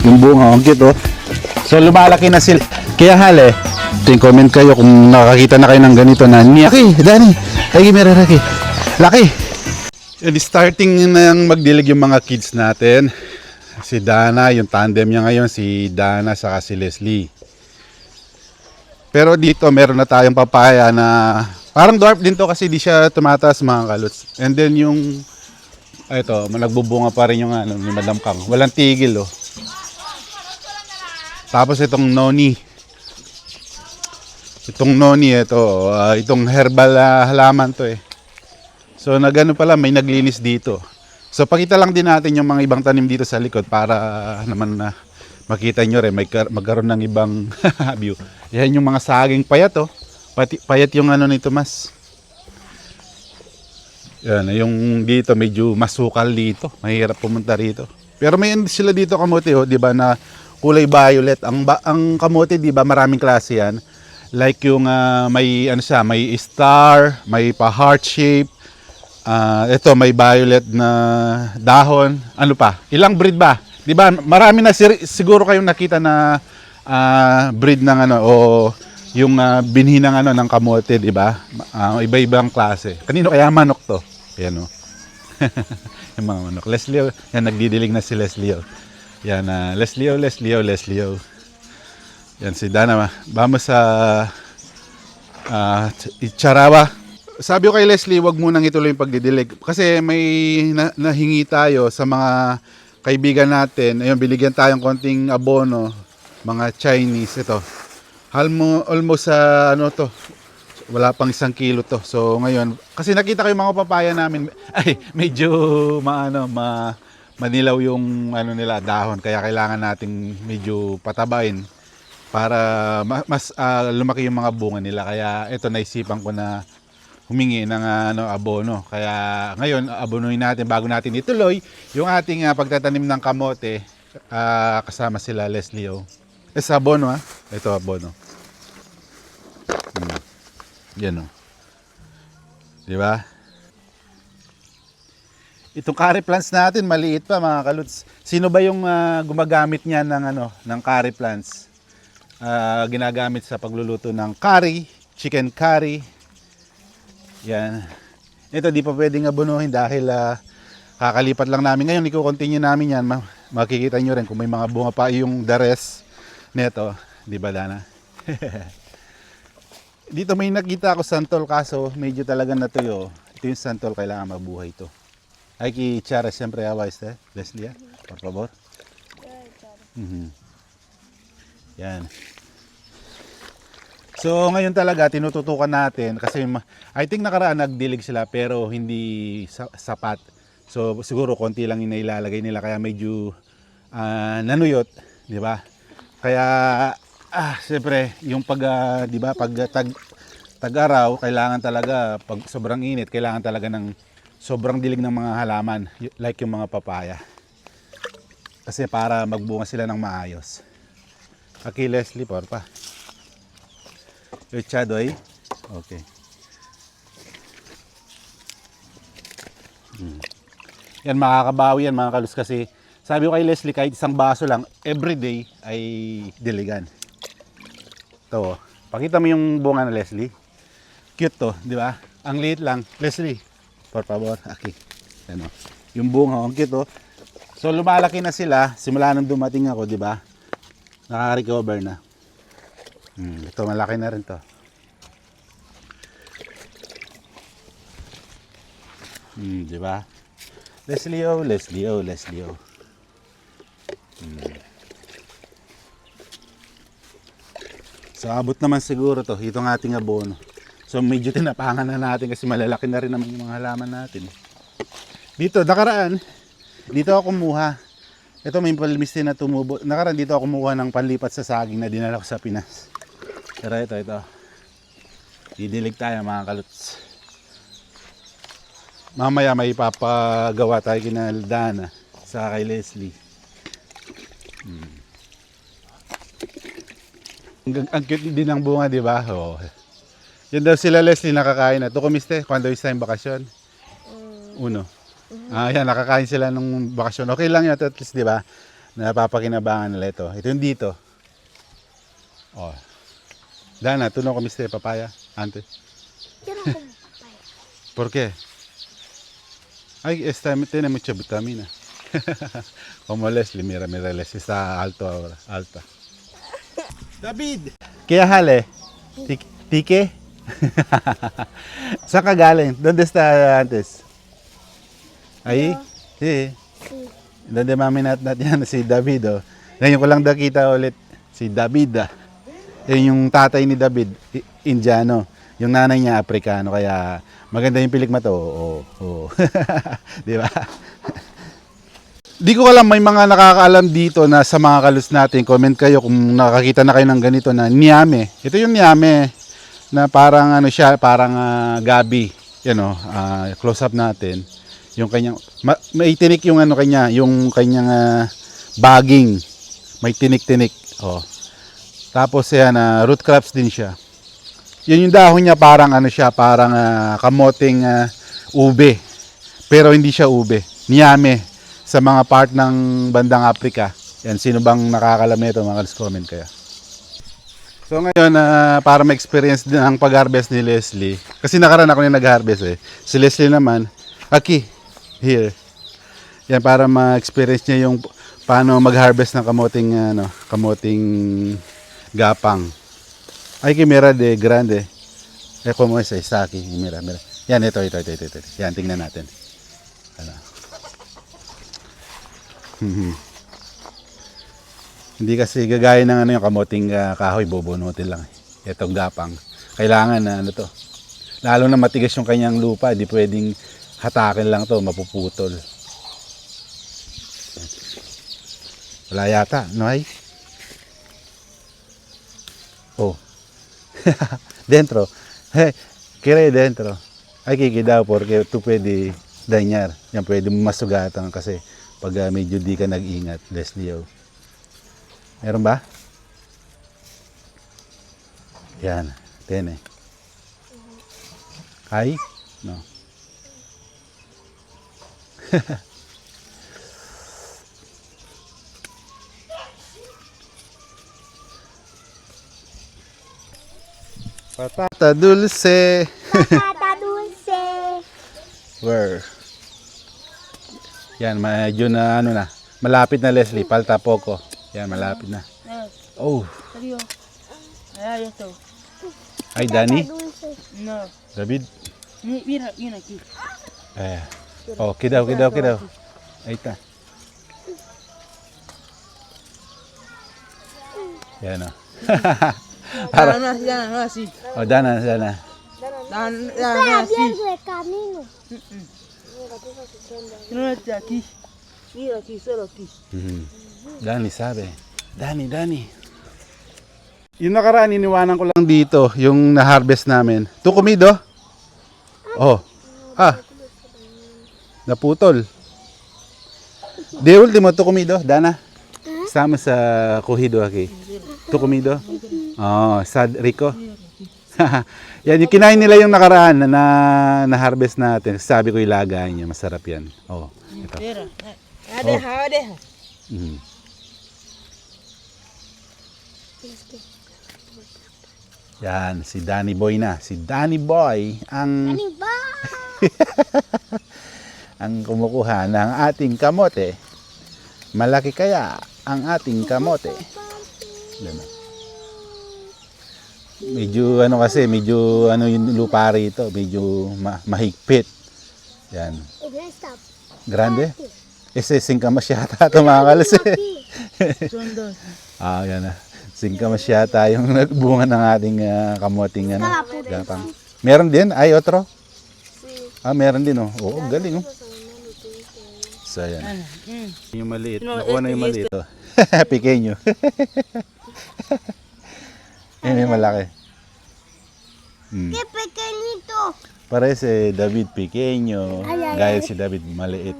Yung bunga, ang cute oh. So lumalaki na sila. Kaya hali, comment kayo kung nakakita na kayo ng ganito na Laki, Dani. Ay, meron laki. Laki. And starting nang magdilig yung mga kids natin. Si Dana, yung tandem niya ngayon, si Dana saka si Leslie. Pero dito meron na tayong papaya na parang dwarf din to kasi di siya tumataas mga kaluts. And then yung ito, nagbubunga pa rin yung ni Madam Kang. Walang tigil oh. Tapos itong noni. Itong noni itong herbal halaman to eh. So nagano pala may naglinis dito. So pakita lang din natin yung mga ibang tanim dito sa likod para naman na makita nyo rin magkaroon ng ibang view. Yan yung mga saging payat oh. Payat yung nito mas. Yan, yung dito medyo masukal dito. Mahirap pumunta rito. Pero may sila dito kamote oh, 'di ba na kulay violet. Ang kamote 'di ba maraming klase yan. Like yung may may star, may pa heart shape. Ito may violet na dahon. Ano pa? Ilang breed ba? 'Di ba? Marami na siguro kayong nakita na breed ng o yung binhi ng ng kamote, 'di ba? Iba-ibang klase. Kanino kaya manok 'to? Ayan oh. Yung mga manok. Leslie, yan nagdidilig na si Leslie. Yan Leslie. Yan si Dana. Vamos sa Icharawa. Sabi ko kay Leslie, wag munang ituloy yung pagdidilig. Kasi may nahingi tayo sa mga kaibigan natin. Ayun, biligyan tayong konting abono. Mga Chinese. Ito. Almost sa to. Wala pang 1 kilo to. So ngayon, kasi nakita ko yung mga papaya namin. Ay, medyo manilaw yung nila dahon. Kaya kailangan nating medyo patabain para mas lumaki yung mga bunga nila. Kaya ito naisipan ko na humingi ng abono. Kaya ngayon abonohin natin bago natin ituloy yung ating pagtatanim ng kamote kasama sila Leslie. Sa abono Ito abono. Yan Di ba? Itong curry plants natin maliit pa mga kaluts. Sino ba yung gumagamit niyan ng curry plants? Ginagamit sa pagluluto ng curry, chicken curry. Yan. Ito di pa pwedeng abonuhin dahil kakalipat lang namin. Ngayon i-continue namin yan. Makikita nyo rin kung may mga bunga pa yung the rest neto. Di ba Dana? Dito may nakita ako santol kaso medyo talaga natuyo. Ito yung santol, kailangan mabuhay ito. Hay que echar siempre agua Leslie, por favor. Yan. So ngayon talaga tinututukan natin kasi I think nakaraan nagdilig sila pero hindi sapat. So siguro konti lang yung nailalagay nila kaya medyo nanuyot, di ba? Kaya siyempre yung di ba pag tag-araw kailangan talaga pag sobrang init kailangan talaga ng sobrang dilig ng mga halaman like yung mga papaya. Kasi para magbunga sila ng maayos. Aquí Leslie, porfa. Echado ahí. Okay. Yan makakabawi yan mga kalus kasi sabi ko kay Leslie kahit isang baso lang everyday ay diligan. Ito. Pakita mo yung bunga na Leslie. Cute to, di ba? Ang liit lang. Leslie, por favor. Aquí. Ano? Yung bunga, ang cute to. So lumalaki na sila simula nung dumating ako, di ba? Nakaka-recover na. Ito malaki na rin to. Di ba? Leslie. So abot naman siguro to, itong ating abono. So medyo tinapangan na natin kasi malalaki na rin naman yung mga halaman natin. Dito, nakaraan, dito ako kumuha. Ito may palmistin na tumubo. Nakaraan dito ako kumuha ng panlipat sa saging na dinala ko sa Pinas. Pero ito. Didilig tayo mga kaluts. Mamaya may papagawa tayo kina Dana sa kay Leslie. Ang cute din ng bunga, di ba? Oh. Yun daw sila Leslie nakakain na. ¿Tú comiste cuando está en vacación? Uno. Yan, nakakain sila nung bakasyon. Okay lang yun at least, di ba? napapakinabangan nila ito. Ito yung dito. Oh. Dana, tú no comiste papaya antes? Yo no como papaya. ¿Por qué? Ay, esta tiene mucha vitamina. Como Leslie, mira, Leslie está alto ahora, alta. David! Kaya hale? Tike? Saan ka galing? ¿Dónde está antes? Ahí? Sí. Sí. Donde mami natin si David, oh. Ngayon ko lang nakita ulit si David, ah. Yun yung tatay ni David, Indiano. Yung nanay niya, Aprikano. Kaya maganda yung pilikma to. Oo. Di ba? Di ko alam, may mga nakakaalam dito na sa mga kalus natin. Comment kayo kung nakakita na kayo ng ganito na niame. Ito yung niame na parang ano siya, parang gabi. Yan o, close up natin. Yung kanyang, may tinik yung ano kanya, yung kanyang bagging. May tinik-tinik. Oh. Tapos yan, root crops din siya. Yun yung dahon niya parang ano siya, parang kamoting ube. Pero hindi siya ube. Niame sa mga part ng bandang Africa. Yan, sino bang nakakalam nito, mga comment kaya. So ngayon, para ma-experience din ang pag-harvest ni Leslie. Kasi nakaraan ako na nag-harvest eh. Si Leslie naman, Aki, here. Yan, para ma-experience niya yung paano mag-harvest ng kamoting gapang. Ay, kimera de grande. Como es esta aquí. Mira. Yan, ito. Yan, tingnan natin. Ano. Hindi kasi gagaya ng yung kamoting kahoy, bobonutin lang. Itong gapang. Kailangan na to. Lalo na matigas yung kanyang lupa, hindi pwedeng hatakin lang to, mapuputol. Wala yata, no ay? Oh. Dentro. Kira dentro. Ay kiki daw porque tu pwede dañar. Yan pwede masugatan kasi pag medyo di ka nag-ingat, Leslie. Oh. Meron ba? Yan. Tene. Hay? No. Patata dulce. Patata dulce. Where? Yan, medyo na ano na. Malapit na, Leslie. Palta poco. Yan, malapit na. Oh. Allá esto. Ay, Dani. Dulce. No. David. Mira aquí. Oh, kidaw. Ahí está. Yan, oh. Para. No así. Oh, Dana. No Está así. abierto el camino. No es de aquí. Mira aquí, solo aquí. Dani sabi. Dani. Yung nakaraan, iniwanan ko lang dito, yung na-harvest namin. Tu comido? Oh. Naputol. De último, tu comido, Dana? Estamos sa cogido aquí. Tu comido? Oh, sad rico. Yan, yung kinain nila yung nakaraan na harvest natin. Sabi ko ilagay niya, masarap yan. Oh, ito. Mira. Deja. Mm. Yan, si Danny Boy na. Si Danny Boy ang Ani ba? ang kumukuha ng ating kamote. Malaki kaya ang ating kamote. Yan. Medyo yung lupa rito, medyo mahigpit. Yan. Stop. Grande. Ese singkamas yata ito mga kalas eh. Son dos. Yan na. Singkamas yata yung nagbunga ng ating kamoting gapang. Meron din? Ay, otro? Meron din oh. Oo, galing oh. So, yan. Yung maliit. Nakuha na yung maliit oh. Pequeño. Yan yung malaki. ¡Qué pequeñito! Parece David pequeño. Gaya si David maliit.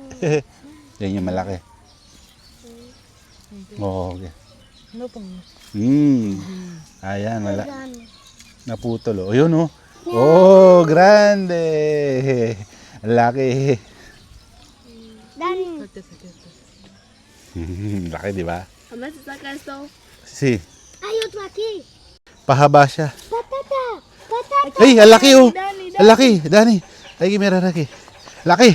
Yan yung malaki. Oh, okay. No pongas. Ayan, naputol. Oh, yun oh. Oh, grande. Laki. Dani. Laki, di ba? Mamá, ¿se saca esto? Si, Hay otro aquí. pahaba siya. Patata. Patata. Ay, ang laki oh. Ang laki, Dani. Ay, mira laki. Laki.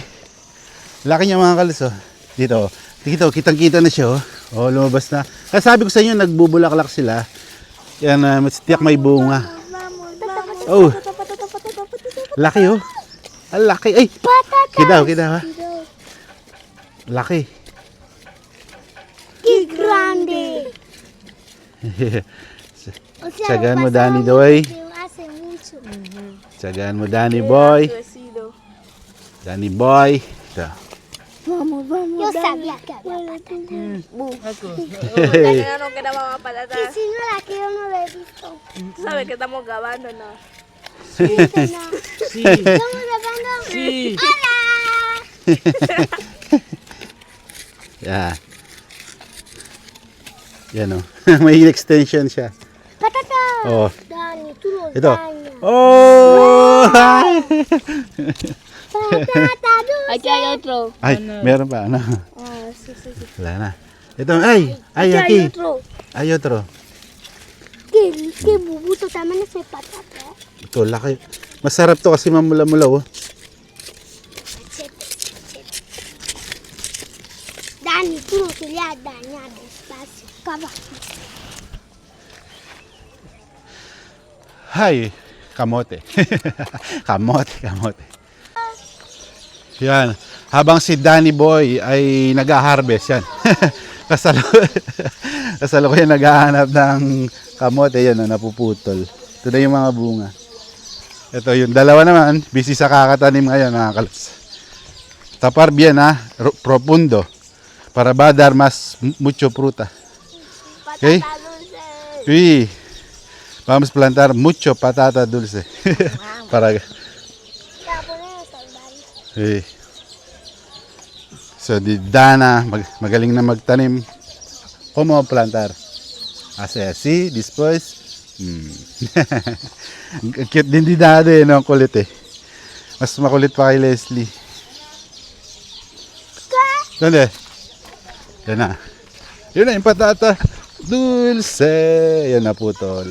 Laki niya mga kalis oh. Dito, oh. Dito, kitang-kita na siya oh. Oh, lumabas na. Kaya sabi ko sa inyo, nagbubulaklak sila. Yan, tiyak may bunga. Vamos. Oh, laki oh. Ang laki. Ay, Patata. kidaw ha. Laki. ¡Qué grande! O sea, Tsagaan mo, pasaba Danny mucho Doy. que hace mucho. Tsagaan mo, Danny boy. Danny boy. Ito. Yo sabía que había patata. Ako. Hey. Ano que damos patatas. Y si no la quiero, no la he visto. Tú sabes que estamos grabando, ¿no? Si. Estamos grabando. Si. ¡Hola! Yan. Yan oh. May extension siya. ¡Patata! Oh. Dani, tú lo Ito. dañas. Oh! ¡Patata dulce! Aquí hay otro. Ay, meron pa. Ano? Ah, sí, sí, sí. Wala na. Ito, ay, Aquí hay aquí. otro. Ay, otro. ¿Qué bubuto también es de patata? Ito, laki. Masarap to kasi mamula-mula, oh. Dani, tú no querías dañar despacio. Papá. Hay, kamote. kamote. Yan. Habang si Danny Boy ay nag-harvest yan. Kasalukuyan naghahanap ng kamote yan na napuputol. Ito na yung mga bunga. Ito yung dalawa naman, busy sa kakatanim ngayon mga kalas. Tapar bien profundo. Para va a dar más mucho fruta. Okay? Sí. Vamos a plantar mucho patata dulce. Para La ponemos al baño. sí. So di Dana magaling na magtanim. Como plantar. Hace así, después. Cute din di Dade, no? Kulit eh. Mas makulit pa kay Leslie. Donde? Yan na. Yun na yung patata. Dulce. Yan na putol.